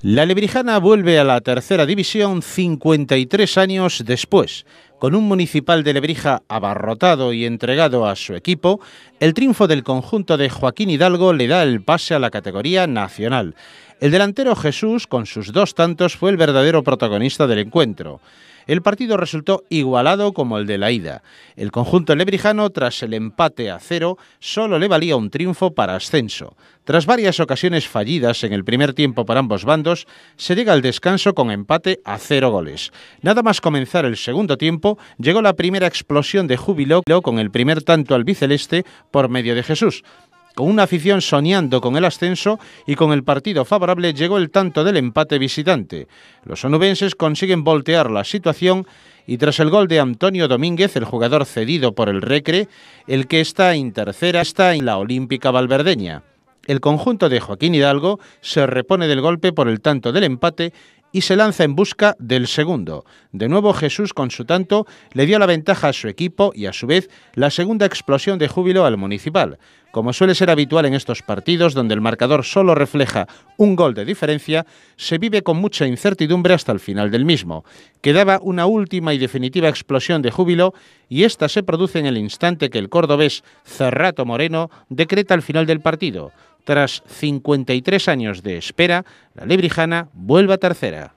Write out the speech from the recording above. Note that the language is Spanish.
La Lebrijana vuelve a la tercera división 53 años después. Con un Municipal de Lebrija abarrotado y entregado a su equipo, el triunfo del conjunto de Joaquín Hidalgo le da el pase a la categoría nacional. El delantero Jesús, con sus 2 tantos, fue el verdadero protagonista del encuentro. El partido resultó igualado como el de la ida. El conjunto lebrijano, tras el empate a 0, solo le valía un triunfo para ascenso. Tras varias ocasiones fallidas en el primer tiempo para ambos bandos, se llega al descanso con empate a 0 goles. Nada más comenzar el segundo tiempo, llegó la primera explosión de júbilo con el primer tanto albiceleste por medio de Jesús. Con una afición soñando con el ascenso y con el partido favorable, llegó el tanto del empate visitante. Los onubenses consiguen voltear la situación y tras el gol de Antonio Domínguez, el jugador cedido por el Recre, el que está en tercera está en la Olímpica Valverdeña. El conjunto de Joaquín Hidalgo se repone del golpe por el tanto del empate y se lanza en busca del segundo. De nuevo Jesús, con su tanto, le dio la ventaja a su equipo y a su vez la segunda explosión de júbilo al Municipal. Como suele ser habitual en estos partidos, donde el marcador solo refleja un gol de diferencia, se vive con mucha incertidumbre hasta el final del mismo. Quedaba una última y definitiva explosión de júbilo y esta se produce en el instante que el cordobés Cerrato Moreno decreta el final del partido. Tras 53 años de espera, la lebrijana vuelve a tercera.